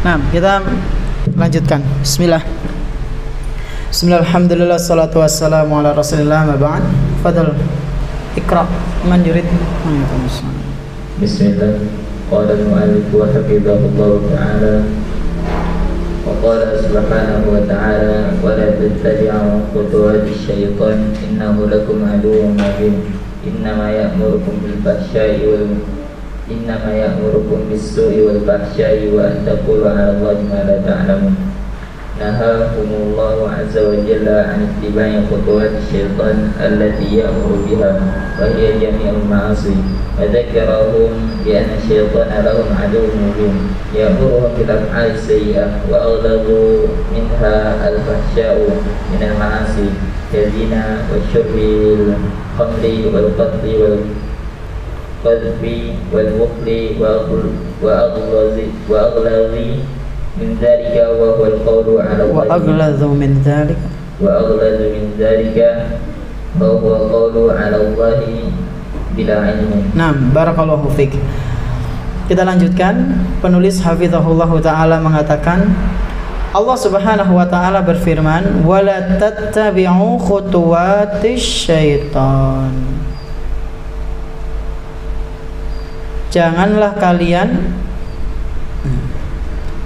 Nah, kita lanjutkan. Bismillah. Bismillah, alhamdulillah, salatu wassalamu ala rasulillah, ma ba'd. Fadal, ikra, man yurid. Bismillah. Qala al-mu'allif wa hafidhahullah ta'ala. Wa qala subhanahu wa ta'ala wa la tattabi'u khutuwati syaitan innahu lakum aduwwun mubin. Innama ya'murukum bil fahsya'i bis-su'i wal fahsya'i wa an taqulu 'ala Allahi ma la ta'lamun. Nahahumullahu 'azza wa jalla 'an ittiba'i khutuwati syaitan allati ya'muru biha wa hiya jami'ul ma'asi. Wa dzakarahum bi anna syaitana lahum 'aduwwun mubin ya'muruhum bil af'ali sayyi'ah wa aghladu minha al-fahsya'u min al-ma'asi kazina wa syurbil khamri wal qatli wal qadfi wal bukhli wa aghlazi min dzalika wa huwa al-qawlu 'ala Allah Wa aghlazu min dzalika wa huwa qawlu 'ala Allah bila ilmu. Nah, barakallahu fiik. Kita lanjutkan. Penulis hafizahullahu ta'ala mengatakan, Allah subhanahu wa ta'ala berfirman, wala tattabi'u khutuwatis syaitan. Janganlah kalian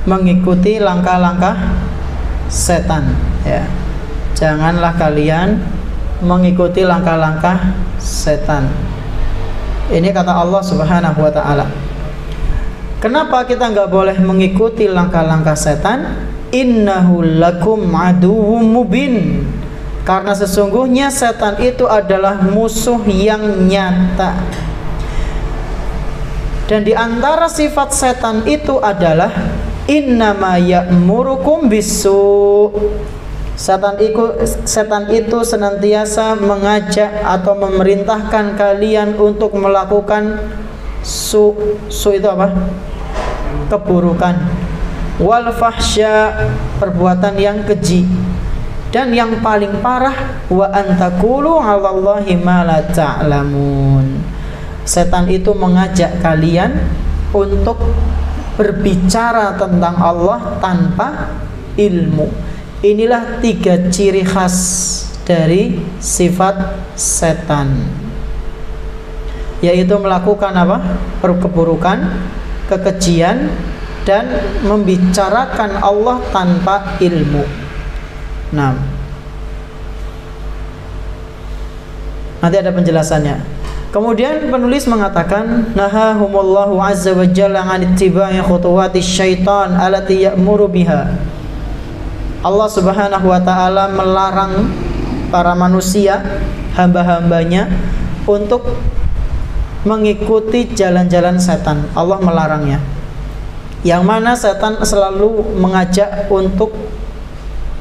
mengikuti langkah-langkah setan, ya. Janganlah kalian mengikuti langkah-langkah setan. Ini kata Allah subhanahu wa ta'ala. Kenapa kita nggak boleh mengikuti langkah-langkah setan? Innahu lakum aduwwum mubin. Karena sesungguhnya setan itu adalah musuh yang nyata. Dan di antara sifat setan itu adalah innama ya'murukum bisu. Setan itu senantiasa mengajak atau memerintahkan kalian untuk melakukan su itu apa? Keburukan. Wal fahsya, perbuatan yang keji. Dan yang paling parah, wa antakulu 'alallahi ma la ta'lamun. Setan itu mengajak kalian untuk berbicara tentang Allah tanpa ilmu. Inilah 3 ciri khas dari sifat setan, yaitu melakukan apa? Keburukan, kekejian, dan membicarakan Allah tanpa ilmu. Nah, nanti ada penjelasannya. Kemudian penulis mengatakan, nahahumullahu azza wa jalla 'an ittiba'i khutuwati syaitan allati ya'muru biha. Allah subhanahu wa ta'ala melarang para manusia, hamba-hambanya, untuk mengikuti jalan-jalan setan. Allah melarangnya. Yang mana setan selalu mengajak untuk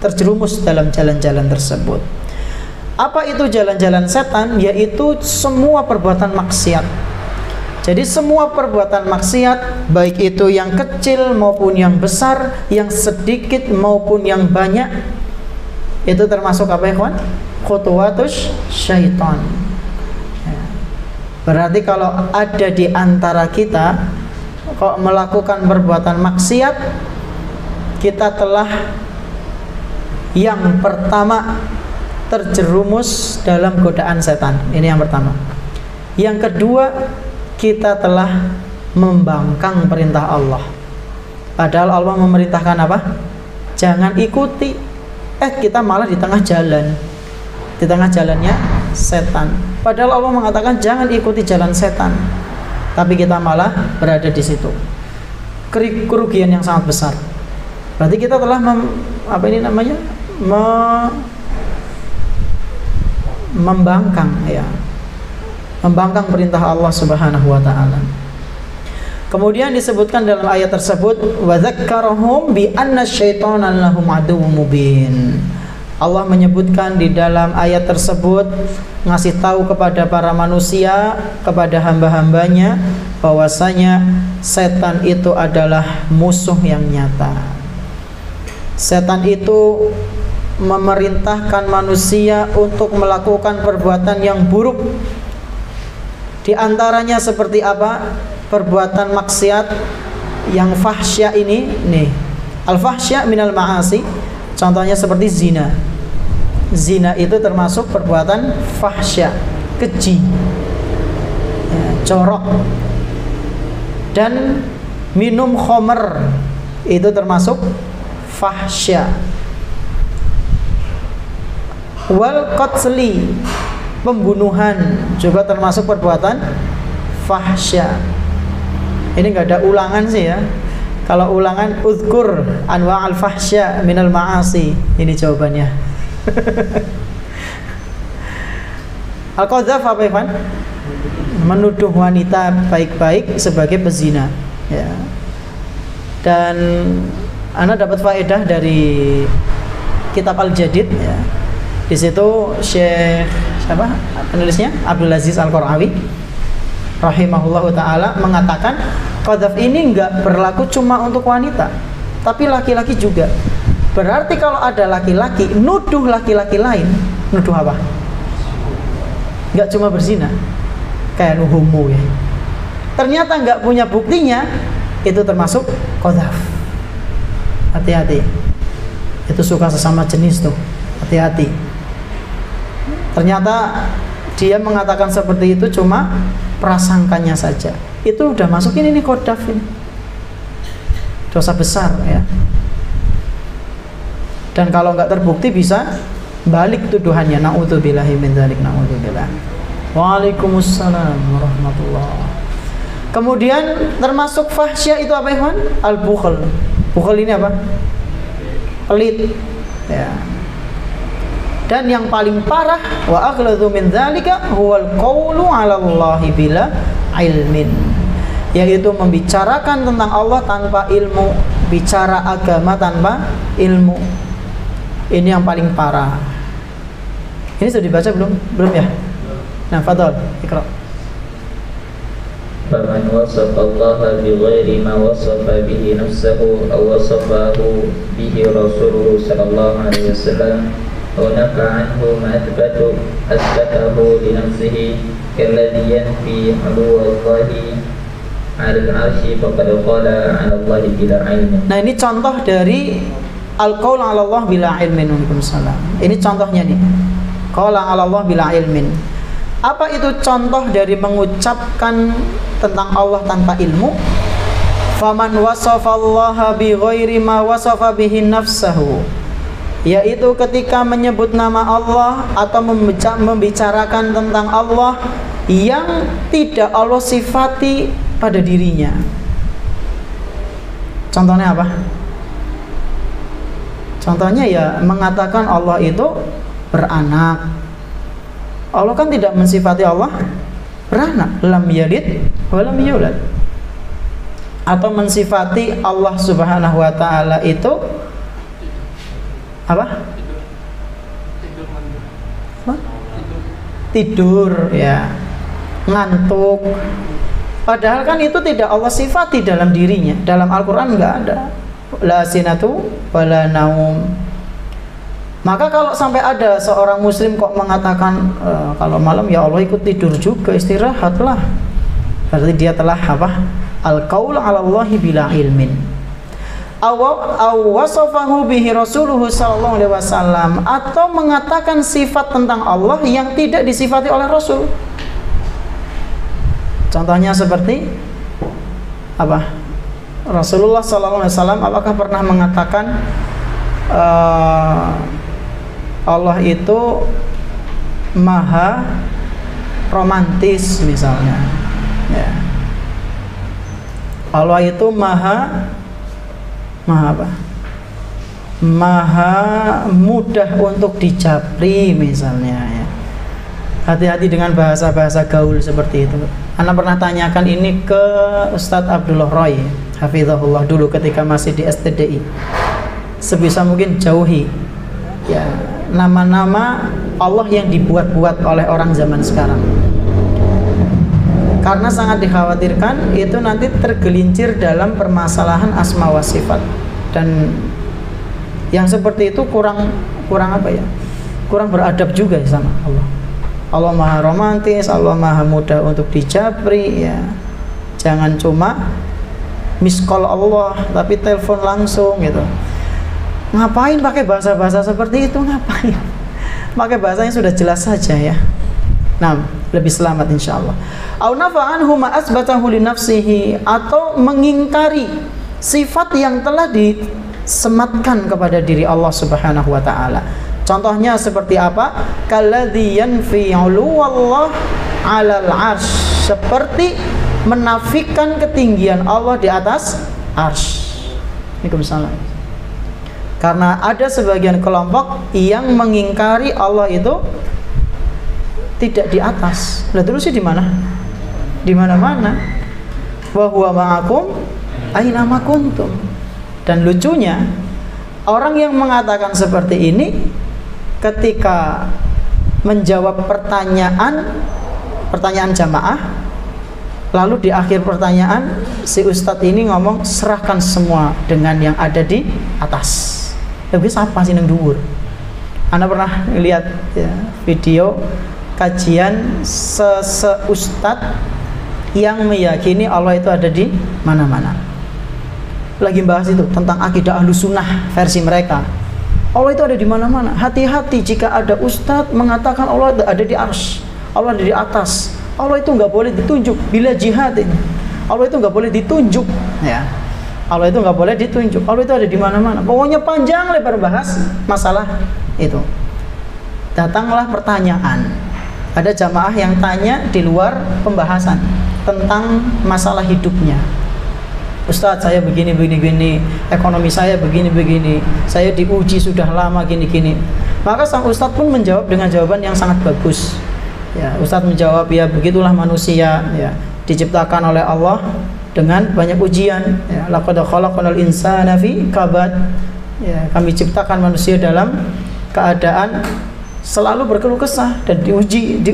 terjerumus dalam jalan-jalan tersebut. Apa itu jalan-jalan setan? Yaitu semua perbuatan maksiat. Jadi semua perbuatan maksiat, baik itu yang kecil maupun yang besar, yang sedikit maupun yang banyak, itu termasuk apa ya kawan? Khutuwatus syaitan. Berarti kalau ada di antara kita kok melakukan perbuatan maksiat, kita telah yang pertama terjerumus dalam godaan setan. Ini yang pertama. Yang kedua, kita telah membangkang perintah Allah. Padahal Allah memerintahkan apa? Jangan ikuti. Kita malah di tengah jalan. Di tengah jalannya setan. Padahal Allah mengatakan jangan ikuti jalan setan. Tapi kita malah berada di situ. Kerugian yang sangat besar. Berarti kita telah membangkang, ya. Membangkang perintah Allah subhanahu wa ta'ala. Kemudian disebutkan dalam ayat tersebut, wa dzakkarahum bi anna syaitana lahum aduwwum mubin. Allah menyebutkan di dalam ayat tersebut, ngasih tahu kepada para manusia, kepada hamba-hambanya, bahwasanya setan itu adalah musuh yang nyata. Setan itu memerintahkan manusia untuk melakukan perbuatan yang buruk. Di antaranya seperti apa? Perbuatan maksiat yang fahsya ini, nih, Al-fahsya minal ma'asi, contohnya seperti zina. Zina itu termasuk perbuatan fahsya, keji, ya, jorok. Dan minum khomer itu termasuk fahsya. Wal qatli, pembunuhan juga termasuk perbuatan fahsya. Ini nggak ada ulangan sih ya. Kalau ulangan, uzkur anwa al-fahsya minal ma'asi. Ini jawabannya. Al-qadzaf apa Ivan? Menuduh wanita baik-baik sebagai pezina. Ya. Dan Anda dapat faedah dari kitab Al-Jadid. Ya. Di situ Syekh siapa penulisnya? Abdul Aziz Al-Qarawi rahimahullahu ta'ala mengatakan qadzaf ini enggak berlaku cuma untuk wanita, tapi laki-laki juga. Berarti kalau ada laki-laki nuduh laki-laki lain, nuduh apa? Enggak cuma berzina, kayak homo ya. Ternyata enggak punya buktinya, itu termasuk qadzaf. Hati-hati. Itu suka sesama jenis tuh. Hati-hati. Ternyata dia mengatakan seperti itu cuma prasangkanya saja. Itu udah masukin ini qadzaf ini. Dosa besar ya. Dan kalau nggak terbukti bisa balik tuduhannya. Na'udzubillahi min dzalik, na'udzubillah. Waalaikumsalam warahmatullahi. Kemudian termasuk fahsya itu apa Ikhwan? Al-bukhl. Bukhl ini apa? Pelit. Ya. Dan yang paling parah wa aghladu min dzalika huwal qaulu 'ala Allahi bila ilmin, yaitu membicarakan tentang Allah tanpa ilmu, bicara agama tanpa ilmu. Ini yang paling parah. Ini sudah dibaca belum? Belum ya? Nah, fadhol, ikra. Faman wasafa Allah bighairi ma wasafa bihi nafsuhu aw wasafahu bihi rasuluhu sallallahu alaihi wasallam aw nafa anhu ma athbatahu li nafsihi kalladhi yanfi 'uluwallahi 'alal 'arsy faqad qala 'ala Allahi bila ilmin. Nah, ini contoh dari al-qaul 'ala Allah bila ilmin. Waalaikumsalam. Ini contohnya nih. Qala 'ala Allah bila ilmin. Apa itu contoh dari mengucapkan tentang Allah tanpa ilmu? Faman wasafallaha bighairi ma wasafa bihi nafsahu, yaitu ketika menyebut nama Allah atau membicarakan tentang Allah yang tidak Allah sifati pada dirinya. Contohnya apa? Contohnya ya mengatakan Allah itu beranak. Allah kan tidak mensifati Allah beranak, lam yalid wa lam yulad. Atau mensifati Allah Subhanahu wa taala itu apa? Tidur ya, ngantuk. Padahal kan itu tidak Allah sifati dalam dirinya. Dalam Al-Qur'an enggak ada. La sinatu wala naum. Maka kalau sampai ada seorang muslim kok mengatakan kalau malam ya Allah ikut tidur juga, istirahatlah, berarti dia telah apa? Al-qaul 'ala Allahi bila ilmin. Aw wasafahu bihi rasuluhu sallallahu alaihi wasallam, atau mengatakan sifat tentang Allah yang tidak disifati oleh Rasul. Contohnya seperti apa? Rasulullah sallallahu alaihi wasallam apakah pernah mengatakan Allah itu maha romantis misalnya ya. Allah itu maha apa? Maha mudah untuk dijapri misalnya ya. Hati-hati dengan bahasa-bahasa gaul seperti itu. Ana pernah tanyakan ini ke Ustadz Abdullah Roy hafizahullah dulu ketika masih di STDI. Sebisa mungkin jauhi ya nama-nama Allah yang dibuat-buat oleh orang zaman sekarang, karena sangat dikhawatirkan itu nanti tergelincir dalam permasalahan asma wa sifat. Dan yang seperti itu kurang apa ya, kurang beradab juga sama Allah. Allah maha romantis, Allah maha mudah untuk dijapri ya. Jangan cuma miss call Allah tapi telepon langsung gitu. Ngapain pakai bahasa-bahasa seperti itu? Ngapain? Pakai bahasanya sudah jelas saja ya. Nah, lebih selamat insyaallah. Au nafa'anhu ma asbatahu li nafsihi, atau mengingkari sifat yang telah disematkan kepada diri Allah Subhanahu wa taala. Contohnya seperti apa? Kalladzi yanfi 'uluwallah 'alal 'arsy, seperti menafikan ketinggian Allah di atas arsy. Waalaikumsalam. Karena ada sebagian kelompok yang mengingkari Allah itu tidak di atas. Lah terus di mana? Di mana-mana. Wa huwa ma'akum aina ma kuntum. Dan lucunya, orang yang mengatakan seperti ini ketika menjawab pertanyaan jamaah, lalu di akhir pertanyaan si ustadz ini ngomong, serahkan semua dengan yang ada di atas. Tapi siapa sih yang dhuwur? Anda pernah lihat ya, video kajian ustadz yang meyakini Allah itu ada di mana-mana. Lagi bahas itu tentang akidah Ahlussunnah versi mereka. Allah itu ada di mana-mana. Hati-hati jika ada ustadz mengatakan Allah ada di arsy, Allah ada di atas. Allah itu nggak boleh ditunjuk bila jihad ini. Allah itu nggak boleh ditunjuk, ya. Allah itu nggak boleh ditunjuk. Allah itu ada di mana-mana. Pokoknya panjang lebar bahas masalah itu. Datanglah pertanyaan. Ada jamaah yang tanya di luar pembahasan tentang masalah hidupnya. Ustadz, saya begini, ekonomi saya begini, saya diuji sudah lama gini. Maka sang ustadz pun menjawab dengan jawaban yang sangat bagus. Ya, ustadz menjawab, ya begitulah manusia, ya, diciptakan oleh Allah dengan banyak ujian. Ya, laqad khalaqnal insana fi kabad. Ya, kami ciptakan manusia dalam keadaan selalu berkeluh kesah dan diuji.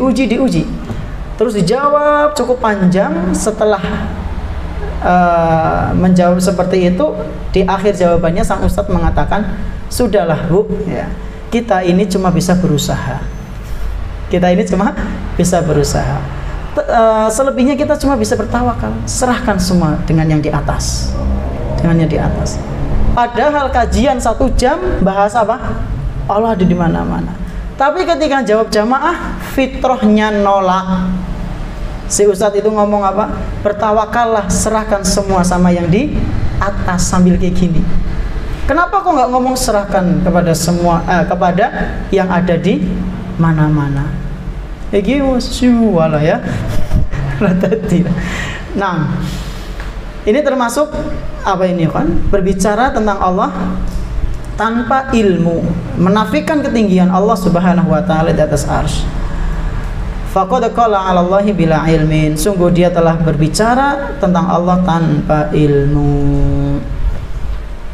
Terus dijawab cukup panjang. Setelah menjawab seperti itu, di akhir jawabannya sang ustadz mengatakan, sudahlah Bu, ya, kita ini cuma bisa berusaha. Selebihnya kita cuma bisa bertawakal. Serahkan semua dengan yang di atas. Padahal kajian 1 jam bahas apa? Allah ada di mana-mana. Tapi ketika jawab jamaah, fitrahnya nolak. Si ustadz itu ngomong apa? Bertawakallah, serahkan semua sama yang di atas, sambil kayak gini. Kenapa kok nggak ngomong serahkan kepada semua, kepada yang ada di mana-mana? Wala ya. Nah, ini termasuk apa ini kan? Berbicara tentang Allah tanpa ilmu, menafikan ketinggian Allah Subhanahu wa taala di atas arsy. Faqad qala 'ala Allahi bila ilmin, sungguh dia telah berbicara tentang Allah tanpa ilmu.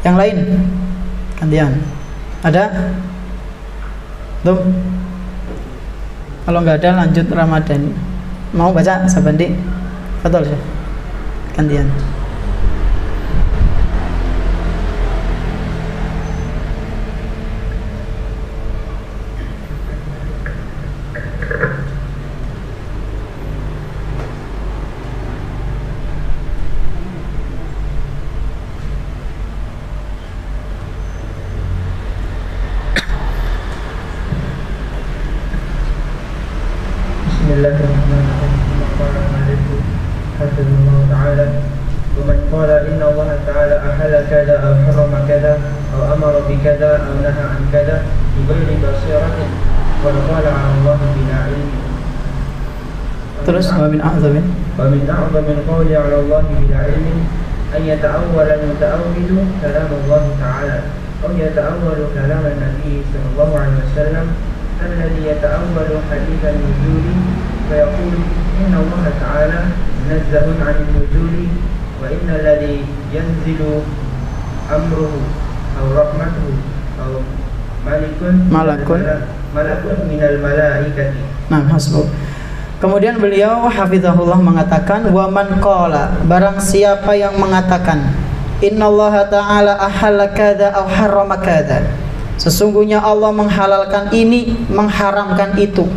Yang lain gantian. Ada? Belum? Kalau nggak ada lanjut Ramadan. Mau baca Sabandi? Betul sih. Gantian. Terus wa min a'zamin qawli 'ala Allah bila ilmin an yata'awwala al-muta'awwilu kalam Allah ta'ala aw yata'awwalu kalam an-nabi sallallahu alaihi wasallam alladhi yata'awwalu hadith an-nuzuli fa yaqulu inna Allah ta'ala munazzahun 'an an-nuzuli wa inna alladhi yanzilu amruhu aw rahmatuhu aw malakun minal malaikati. Nah, hasbuk. Kemudian beliau hafizahullah mengatakan, wa man qala, barang siapa yang mengatakan, innallaha ta'ala ahalla kadza aw harrama kadza, sesungguhnya Allah menghalalkan ini, mengharamkan itu.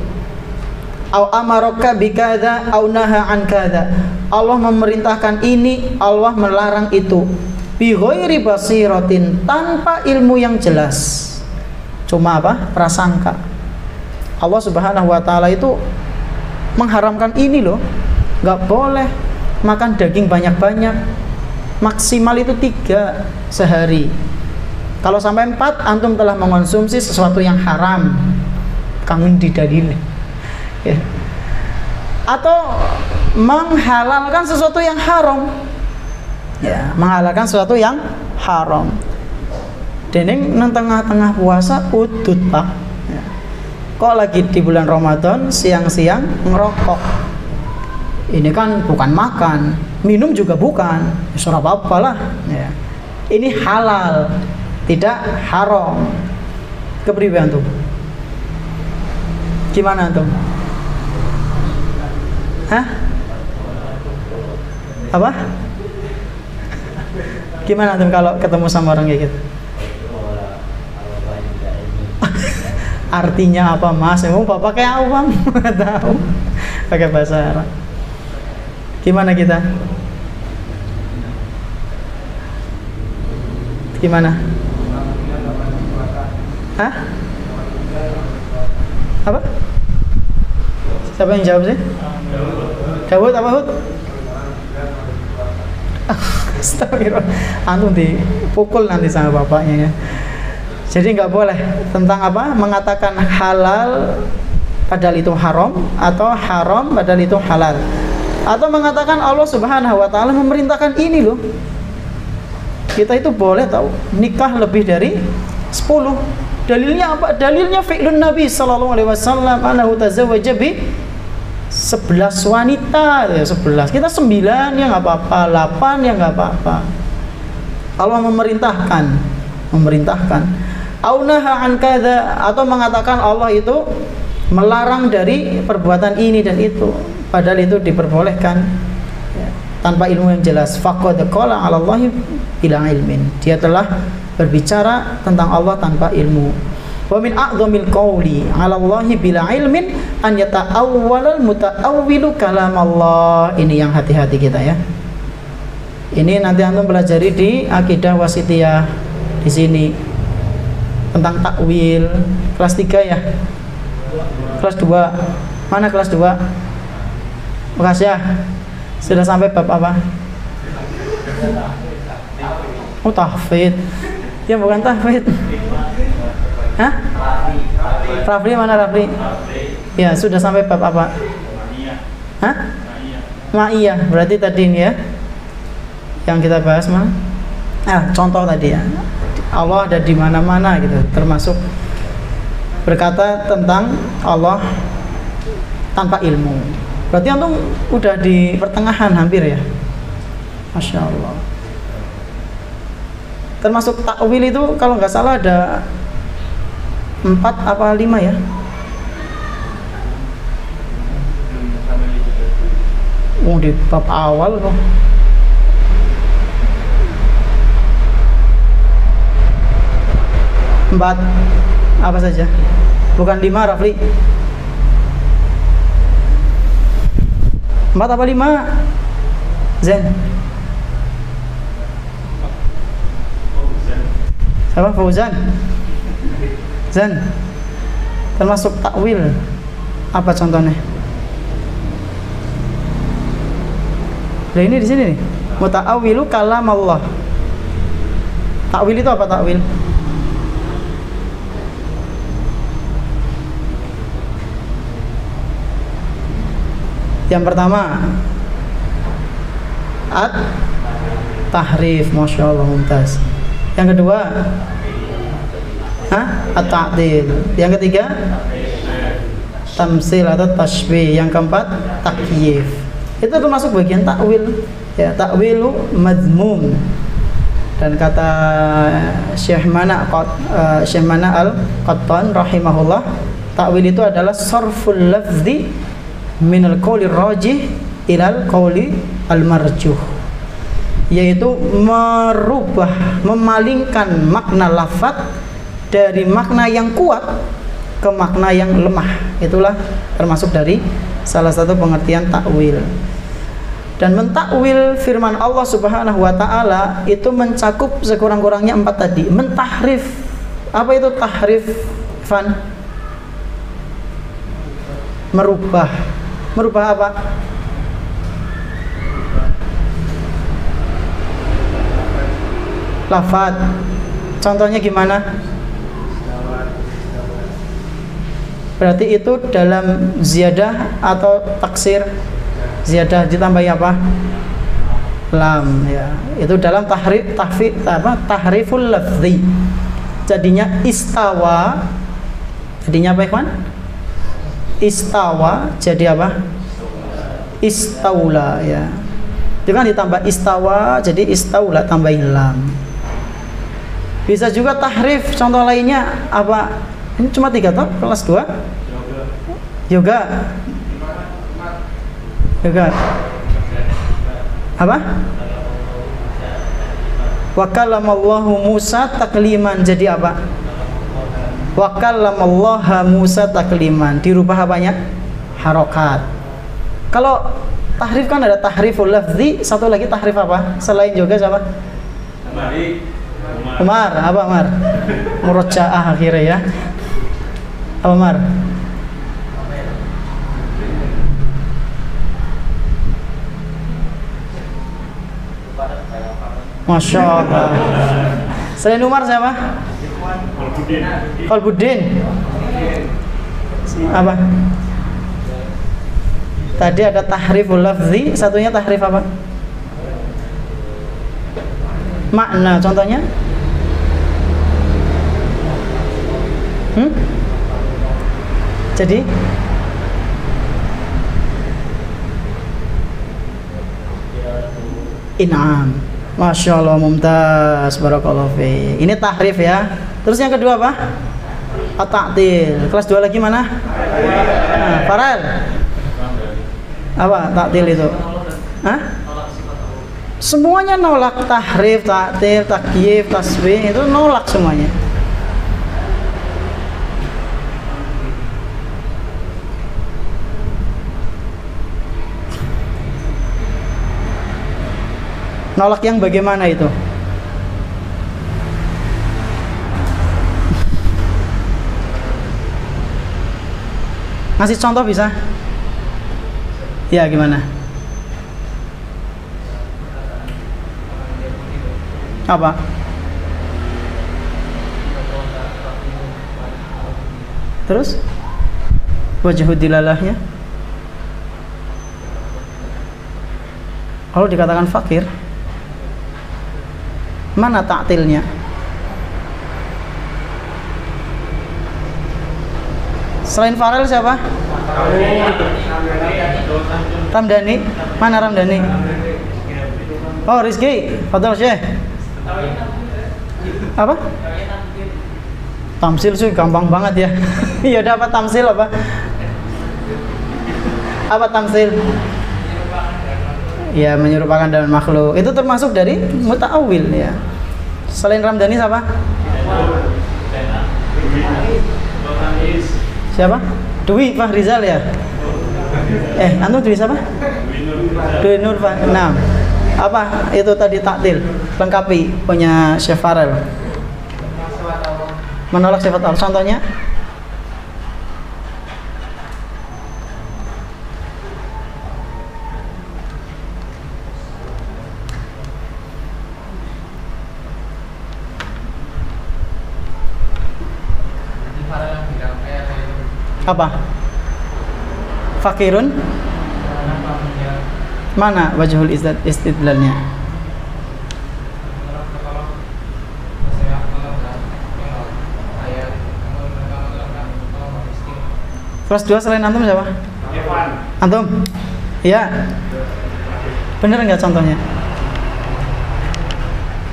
Aw amaraka bikadza aw naha an kadza, Allah memerintahkan ini, Allah melarang itu. bi ghairi basiratin, tanpa ilmu yang jelas. Cuma apa? Prasangka. Allah Subhanahu wa taala itu mengharamkan ini loh. Enggak boleh makan daging banyak-banyak. Maksimal itu 3 sehari. Kalau sampai 4 antum telah mengonsumsi sesuatu yang haram. Kangen di dalil. Ya. Atau menghalalkan sesuatu yang haram. Ya, menghalalkan sesuatu yang haram. Deneng nang tengah-tengah puasa udut, Pak. Ya. Kok lagi di bulan Ramadan siang-siang ngerokok. Ini kan bukan makan, minum juga bukan. Ya, apa-apa lah. Ya. Ini halal, tidak haram. Kepriwe antum? Gimana antum? Hah? Apa? Gimana antum kalau ketemu sama orang kayak gitu? Artinya apa, Mas? Emang bapak kayak apa, Bang? Nggak tahu. Pakai bahasa Arab. Gimana kita? Gimana? Hah? Apa? Siapa yang jawab sih? Dawud apa Hud? Astagfirullah. Antum dipukul nanti sama bapaknya ya. Jadi nggak boleh tentang apa? Mengatakan halal padahal itu haram, atau haram padahal itu halal. Atau mengatakan Allah Subhanahu wa taala memerintahkan ini loh. Kita itu boleh tahu nikah lebih dari 10. Dalilnya apa? Dalilnya fi'lun Nabi sallallahu alaihi wasallam annahu tazawwaja bi 11 wanita ya 11. Kita 9 ya nggak apa-apa, 8 ya nggak apa-apa. Allah memerintahkan. Aunaha an kadza, atau mengatakan Allah itu melarang dari perbuatan ini dan itu, padahal itu diperbolehkan ya, tanpa ilmu yang jelas. Faqad qala 'ala Allahi bila ilmin, dia telah berbicara tentang Allah tanpa ilmu. Wa min a'dhamil qawli 'ala Allahi bila ilmin an yata'awwalal muta'awwilu kalam Allah. Ini yang hati-hati kita ya. Ini nanti antum pelajari di akidah wasitiyah di sini tentang takwil kelas 3 ya. Kelas 2. Mana kelas 2? Makasih ya. Sudah sampai bab apa? Oh, tahfidz. Ya bukan tahfidz. Hah? Rafli mana Rafli? Ya, sudah sampai bab apa? Hah? Ma'iyah. Berarti tadi ini ya yang kita bahas mana? Contoh tadi ya. Allah ada di mana-mana gitu, termasuk berkata tentang Allah tanpa ilmu. Berarti antum udah di pertengahan hampir ya. Masya Allah. Termasuk takwil itu kalau nggak salah ada 4 apa 5 ya? Di bab awal kok. 4 apa saja? Bukan 5 Rafli. 4 apa 5? Zen. Siapa? Fauzan. Zen. Termasuk takwil. Apa contohnya? Nah ini di sini nih. Muta'awwilu kalam Allah. Takwil itu apa takwil? Yang pertama at-tahrif, Masya Allah, mumtaz. Yang kedua at-ta'dil. Yang ketiga tamsil atau tashbih. Yang keempat takyif. Itu termasuk bagian takwil ya, takwilu madmum. Dan kata Syekh Mana Al-Qattan rahimahullah, takwil itu adalah sarful lafzi minal qawli rajih ilal qawli al-marjuh, yaitu merubah, memalingkan makna lafaz dari makna yang kuat ke makna yang lemah. Itulah termasuk dari salah satu pengertian takwil. Dan mentakwil firman Allah Subhanahu wa taala itu mencakup sekurang-kurangnya 4 tadi. Mentahrif. Apa itu tahrif, Van? Merubah. Merubah apa? Lafaz. Contohnya gimana? Berarti itu dalam ziyadah atau taksir? Ziyadah ditambahi apa? Lam, ya. Itu dalam tahriful lafzi. Jadinya istawa. Jadinya apa, Ikhwan? Istawa jadi apa? Istaula, ya. Itu kan ditambah istawa jadi istaula, tambahin lam. Bisa juga tahrif. Contoh lainnya apa? Ini cuma 3 toh, kelas 2. Yoga. Apa? Wa kallamallahu Musa takliman, jadi apa? Wa kallamallaha Musa takliman, dirubah apanya? Harokat. Kalau tahrif kan ada tahriful lafzi, satu lagi tahrif apa? Selain yoga siapa? Umar. Apa Umar? Murojaah akhirnya ya. Apa Umar? Masya Allah. Selain Umar siapa? Qalbuddin. Apa? Tadi ada tahriful lafzi, satunya tahrif apa? Makna, contohnya? Jadi in'am. Masya Allah, mumtaz, barakallahu fi. Ini tahrif ya. Terus yang kedua apa? At-ta'til. Kelas 2 lagi mana? Nah, Farel. Apa ta'til itu? Hah? Semuanya nolak. Tahrif, ta'til, takyif, tasbih, itu nolak semuanya. Nolak yang bagaimana itu? Ngasih contoh bisa? Ya, gimana? Apa? Terus? Wajhud dilalahnya? Kalau dikatakan fakir, mana ta'tilnya? Selain Farel siapa? Ramdhani. Mana Ramdhani? Oh, Rizky. Fadhal Syekh. Apa? Tamsil sih gampang banget ya. Ya udah, apa tamsil apa? Apa tamsil? Ya, menyerupakan dengan makhluk. Itu termasuk dari muta'awil ya. Selain Ramdhani siapa? Siapa? Dwi Fahrizal ya? Antum Dwi siapa? Dwi Nur Fahrizal. Nah, apa itu tadi taktil? Lengkapi punya Syekh Farel. Menolak sifat Allah. Contohnya? Apa? Fakirun? Mana wajhul istidlalnya? Kelas 2 selain antum siapa? Antum? Iya. Bener nggak contohnya?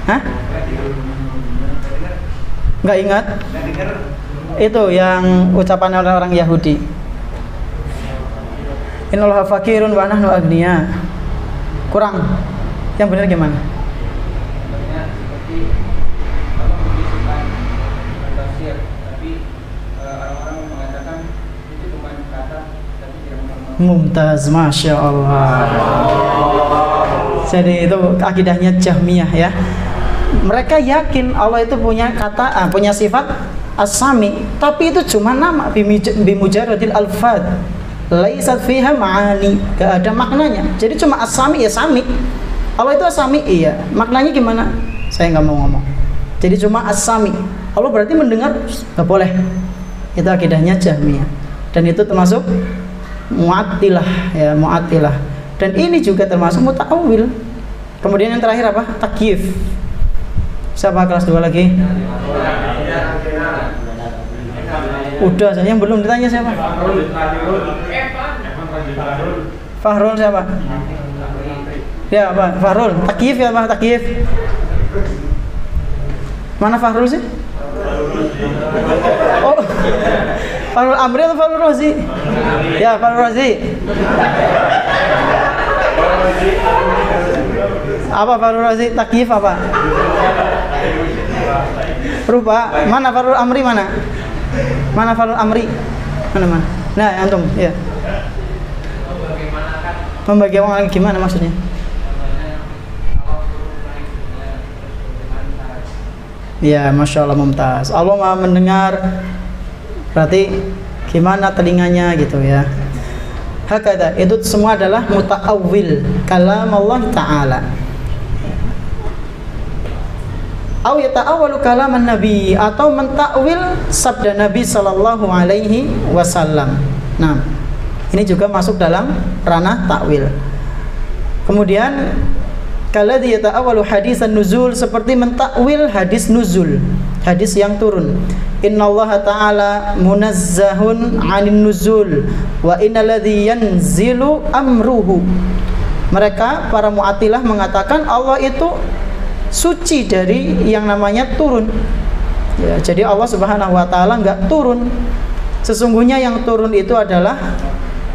Hah? Nggak ingat? Itu yang ucapan orang-orang Yahudi. Innallaha fakirun wa nahnu agniya. Kurang. Yang benar gimana? Mumtaz, masya Allah. Jadi itu akidahnya Jahmiyah ya. Mereka yakin Allah itu punya punya sifat as-sami, tapi itu cuma nama, bimujaradil alfad, laisat fiha ma'ani, gak ada maknanya. Jadi cuma as-sami ya sami. Allah itu as-sami, iya. Maknanya gimana? Saya nggak mau ngomong. Jadi cuma as-sami. Allah berarti mendengar? Nggak boleh. Itu akidahnya Jahmiyah. Dan itu termasuk Mu'attilah ya, Mu'attilah. Dan ini juga termasuk muta'awwil. Kemudian yang terakhir apa? Takyif. Siapa kelas 2 lagi? Udah, saya yang belum ditanya siapa? Fahrul siapa? Ya, apa? Fahrul. Takyif ya, apa? Takyif. Mana Fahrul sih? Oh. Fahrul Amri atau Fahrul Rozi? Ya, Fahrul Rozi. Apa Fahrul Rozi? Takyif apa? Rupa. Mana Fahrul Amri mana? Mana Fahrul Amri? Mana? Nah, antum, ya. Membagi uang gimana maksudnya? Ya, Masya Allah, mumtaz. Allah Maha mendengar. Berarti gimana telinganya gitu ya. Hakada, itu semua adalah muta'awwil kalam Allah Ta'ala. Au yata'awwalu kalaman Nabi, atau mentakwil sabda Nabi sallallahu alaihi wasallam. Nah, ini juga masuk dalam ranah takwil. Kemudian kalladzi yata'awwalu hadisan nuzul, seperti mentakwil hadis nuzul, hadis yang turun. Innallaha ta'ala munazzahun 'anil nuzul wa innalladzi yanzilu amruhu. Mereka para Mu'attilah mengatakan Allah itu suci dari yang namanya turun. Ya, jadi Allah Subhanahu wa taala enggak turun. Sesungguhnya yang turun itu adalah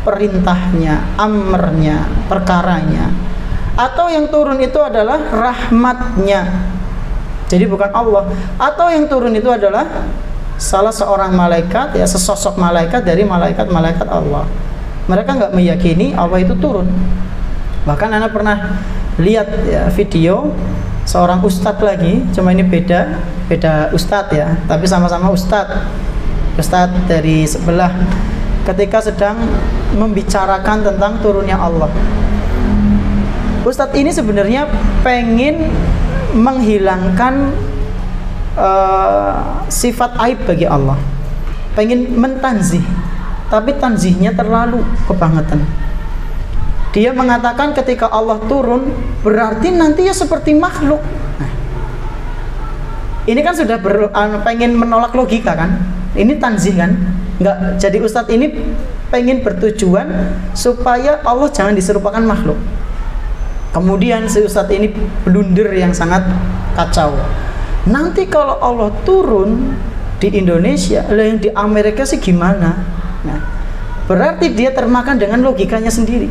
perintahnya, amrnya, perkaranya. Atau yang turun itu adalah rahmatnya, jadi bukan Allah. Atau yang turun itu adalah salah seorang malaikat, ya, sesosok malaikat dari malaikat-malaikat Allah. Mereka nggak meyakini Allah itu turun. Bahkan Anda pernah lihat ya, video seorang ustadz lagi, cuma ini beda ustadz ya, tapi sama-sama ustadz dari sebelah, ketika sedang membicarakan tentang turunnya Allah. Ustadz ini sebenarnya pengen menghilangkan sifat aib bagi Allah, pengen mentanzih, tapi tanzihnya terlalu kebangetan. Dia mengatakan ketika Allah turun berarti nanti ya seperti makhluk. Nah, ini kan sudah pengen menolak logika kan? Ini tanzih kan? Enggak. Jadi Ustadz ini pengen bertujuan supaya Allah jangan diserupakan makhluk. Kemudian si Ustadz ini blunder yang sangat kacau. Nanti kalau Allah turun di Indonesia, lah yang di Amerika sih gimana? Nah, berarti dia termakan dengan logikanya sendiri.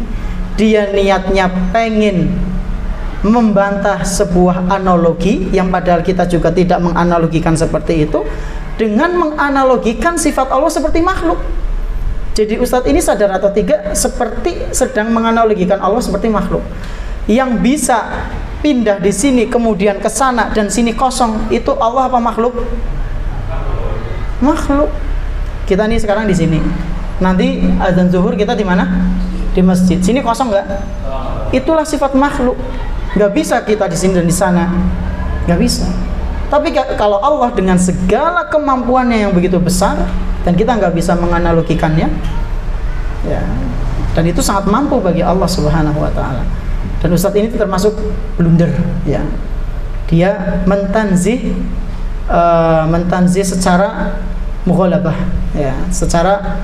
Dia niatnya pengen membantah sebuah analogi yang padahal kita juga tidak menganalogikan seperti itu, dengan menganalogikan sifat Allah seperti makhluk. Jadi Ustadz ini sadar atau tidak seperti sedang menganalogikan Allah seperti makhluk. Yang bisa pindah di sini kemudian ke sana dan sini kosong, itu Allah apa makhluk? Makhluk. Kita nih sekarang di sini. Nanti azan zuhur kita di mana? Di masjid. Sini kosong nggak? Itulah sifat makhluk. Nggak bisa kita di sini dan di sana. Nggak bisa. Tapi kalau Allah dengan segala kemampuannya yang begitu besar dan kita nggak bisa menganalogikannya, ya, dan itu sangat mampu bagi Allah Subhanahu wa taala. Dan Ustadz ini termasuk blunder ya. Dia mentanzih secara mughalabah ya, secara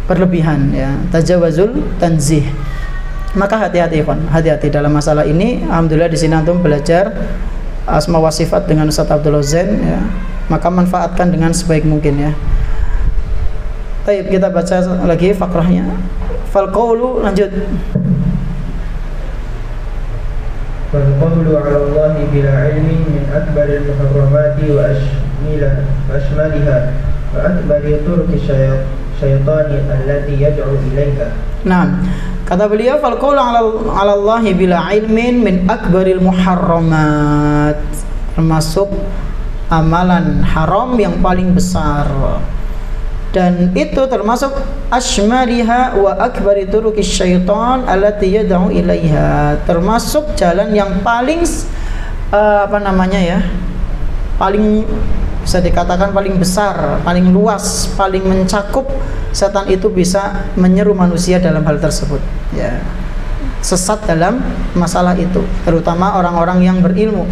berlebihan ya, tajawazul tanzih. Maka hati-hati ikhwan, hati-hati dalam masalah ini. Alhamdulillah di sini antum belajar asma wa sifat dengan Ustadz Abdullah Zain ya. Maka manfaatkan dengan sebaik mungkin ya. Baik, kita baca lagi fakrahnya. Fal qawlu, lanjut. فالقول على الله بلا علم من أكبر المحرمات وأشملها وأكبر طرق الشيطان التي يدعو إليها. Nah, Kata beliau, fal qawlu 'ala Allahi bila ilmin min akbaril muharramat, termasuk amalan haram yang paling besar, dan itu termasuk asmariha wa akbari turuqis syaitan allati yad'u ilaiha, termasuk jalan yang paling paling bisa dikatakan paling besar, paling luas, paling mencakup setan itu bisa menyeru manusia dalam hal tersebut, ya, sesat dalam masalah itu, terutama orang-orang yang berilmu.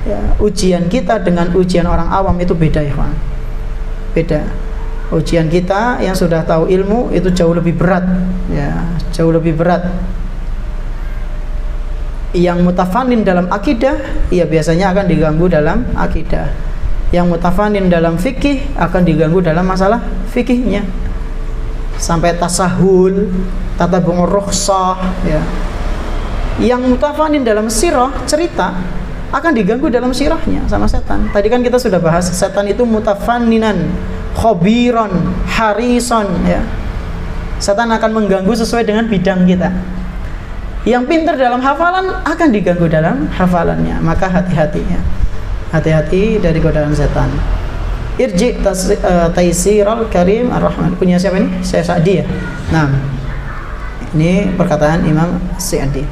Ya, ujian kita dengan ujian orang awam itu beda, ya, Pak. Beda. Ujian kita yang sudah tahu ilmu itu jauh lebih berat, ya, jauh lebih berat. Yang mutafanin dalam akidah, ya biasanya akan diganggu dalam akidah. Yang mutafanin dalam fikih akan diganggu dalam masalah fikihnya, sampai tasahul, tatabung rukhsah, ya. Yang mutafanin dalam sirah, cerita, akan diganggu dalam sirahnya sama setan. Tadi kan kita sudah bahas, setan itu mutafaninan, khobiron, harison, ya. Setan akan mengganggu sesuai dengan bidang kita. Yang pintar dalam hafalan akan diganggu dalam hafalannya, maka hati-hatinya, hati-hati dari godaan setan. Irji Taisirul Karim Ar-Rahman, punya siapa ini? Syekh Sa'di, ya. Nah, ini perkataan Imam Sa'di.